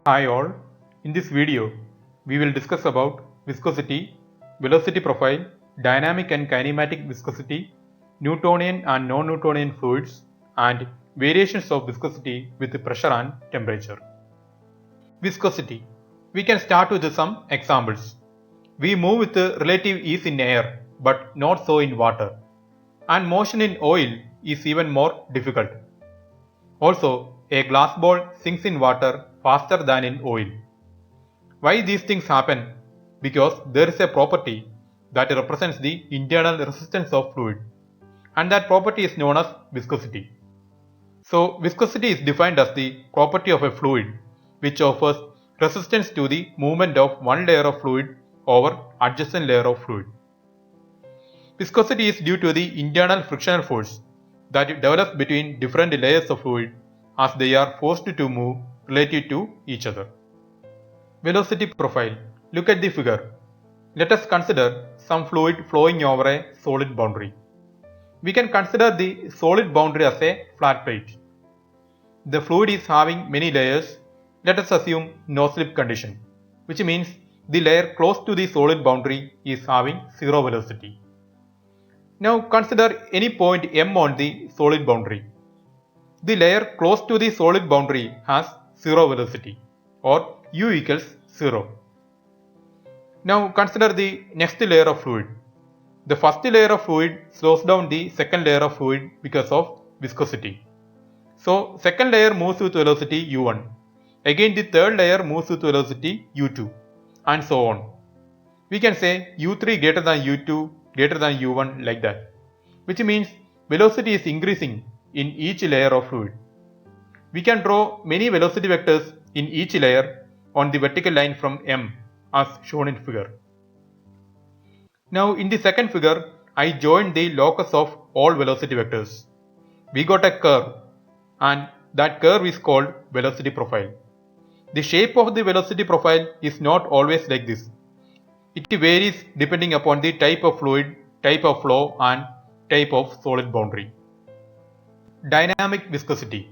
Hi all, in this video we will discuss about viscosity, velocity profile, dynamic and kinematic viscosity, Newtonian and non-Newtonian fluids and variations of viscosity with pressure and temperature. Viscosity. We can start with some examples. We move with relative ease in air but not so in water, and motion in oil is even more difficult. Also, a glass ball sinks in water faster than in oil. Why these things happen? Because there is a property that represents the internal resistance of fluid, and that property is known as viscosity. So, viscosity is defined as the property of a fluid which offers resistance to the movement of one layer of fluid over adjacent layer of fluid. Viscosity is due to the internal frictional force that develops between different layers of fluid as they are forced to move relative to each other. Velocity profile. Look at the figure. Let us consider some fluid flowing over a solid boundary. We can consider the solid boundary as a flat plate. The fluid is having many layers. Let us assume no slip condition, which means the layer close to the solid boundary is having zero velocity. Now consider any point M on the solid boundary. The layer close to the solid boundary has zero velocity, or U equals 0. Now consider the next layer of fluid. The first layer of fluid slows down the second layer of fluid because of viscosity. So second layer moves with velocity u1. Again the third layer moves with velocity u2 and so on. We can say u3 greater than u2 greater than u1 like that, which means velocity is increasing in each layer of fluid. We can draw many velocity vectors in each layer on the vertical line from M as shown in figure. Now in the second figure, I joined the locus of all velocity vectors. We got a curve, and that curve is called velocity profile. The shape of the velocity profile is not always like this. It varies depending upon the type of fluid, type of flow and type of solid boundary. Dynamic viscosity.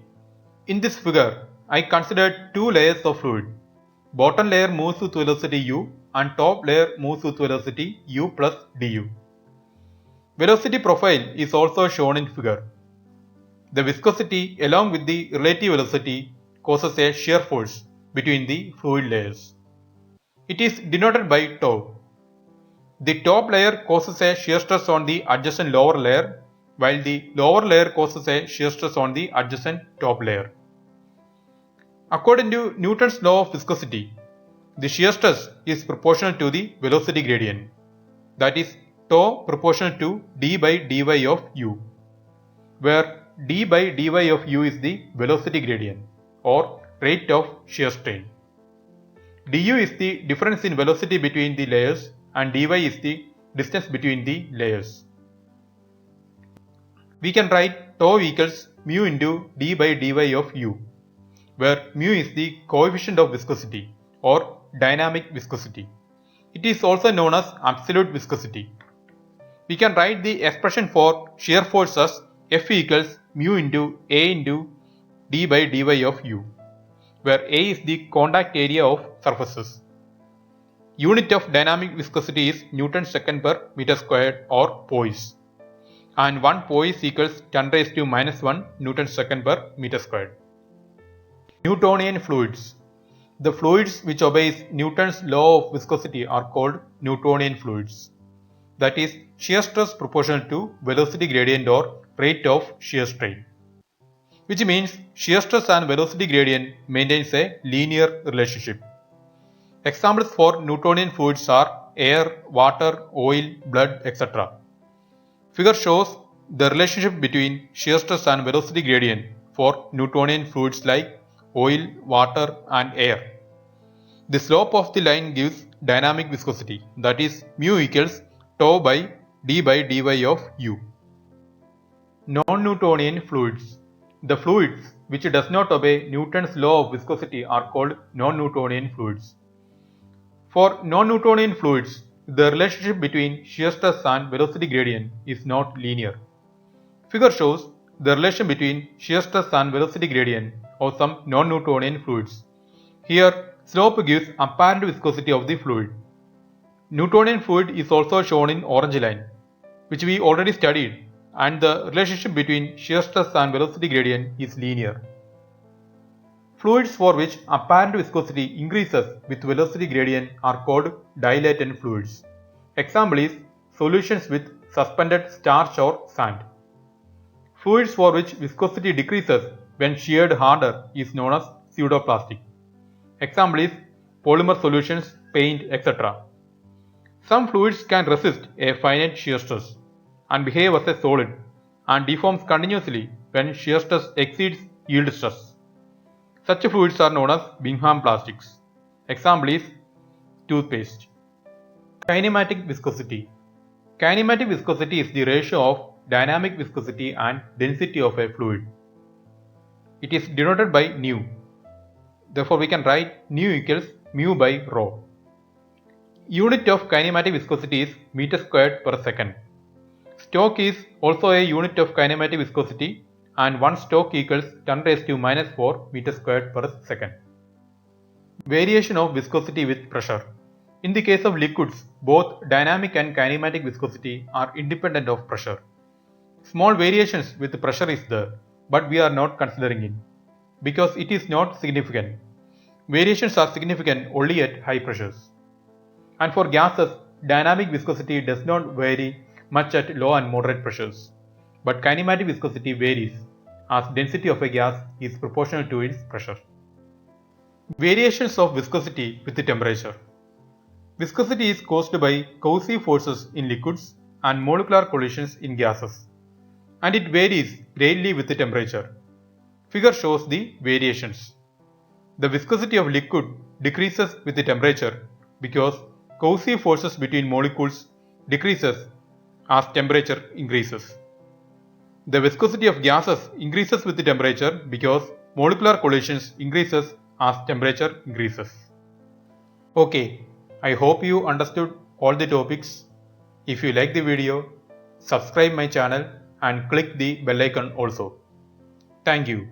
In this figure, I considered two layers of fluid. Bottom layer moves with velocity u and top layer moves with velocity u plus du. Velocity profile is also shown in figure. The viscosity along with the relative velocity causes a shear force between the fluid layers. It is denoted by tau. The top layer causes a shear stress on the adjacent lower layer, while the lower layer causes a shear stress on the adjacent top layer. According to Newton's law of viscosity, the shear stress is proportional to the velocity gradient, that is tau proportional to d by dy of u, where d by dy of u is the velocity gradient or rate of shear strain. Du is the difference in velocity between the layers and dy is the distance between the layers. We can write tau equals mu into d by dy of u, where mu is the coefficient of viscosity or dynamic viscosity. It is also known as absolute viscosity. We can write the expression for shear force as F equals mu into A into d by dy of u, where A is the contact area of surfaces. Unit of dynamic viscosity is Newton second per meter squared or poise, and 1 poise equals 10 raised to minus 1 Newton second per meter squared. Newtonian fluids. The fluids which obeys Newton's law of viscosity are called Newtonian fluids. That is shear stress proportional to velocity gradient or rate of shear strain, which means shear stress and velocity gradient maintains a linear relationship. Examples for Newtonian fluids are air, water, oil, blood, etc. Figure shows the relationship between shear stress and velocity gradient for Newtonian fluids like oil, water and air. The slope of the line gives dynamic viscosity, that is mu equals tau by dy of u. Non-Newtonian fluids. The fluids which does not obey Newton's law of viscosity are called non-Newtonian fluids. For non-Newtonian fluids, the relationship between shear stress and velocity gradient is not linear. Figure shows the relation between shear stress and velocity gradient of some non-Newtonian fluids. Here, slope gives apparent viscosity of the fluid. Newtonian fluid is also shown in orange line, which we already studied, and the relationship between shear stress and velocity gradient is linear. Fluids for which apparent viscosity increases with velocity gradient are called dilatant fluids. Example is solutions with suspended starch or sand. Fluids for which viscosity decreases when sheared harder is known as pseudoplastic. Example is polymer solutions, paint, etc. Some fluids can resist a finite shear stress and behave as a solid and deforms continuously when shear stress exceeds yield stress. Such fluids are known as Bingham plastics. Example is toothpaste. Kinematic viscosity. Kinematic viscosity is the ratio of dynamic viscosity and density of a fluid. It is denoted by nu. Therefore, we can write nu equals mu by rho. Unit of kinematic viscosity is meter squared per second. Stoke is also a unit of kinematic viscosity, and 1 stoke equals 10 raised to minus 4 meter squared per second. Variation of viscosity with pressure. In the case of liquids, both dynamic and kinematic viscosity are independent of pressure. Small variations with pressure is there, but we are not considering it because it is not significant. Variations are significant only at high pressures. And for gases, dynamic viscosity does not vary much at low and moderate pressures, but kinematic viscosity varies as density of a gas is proportional to its pressure. Variations of viscosity with the temperature. Viscosity is caused by cohesive forces in liquids and molecular collisions in gases, and it varies greatly with the temperature. Figure shows the variations. The viscosity of liquid decreases with the temperature because cohesive forces between molecules decreases as temperature increases. The viscosity of gases increases with the temperature because molecular collisions increases as temperature increases. Okay, I hope you understood all the topics. If you like the video, subscribe my channel and click the bell icon also. Thank you.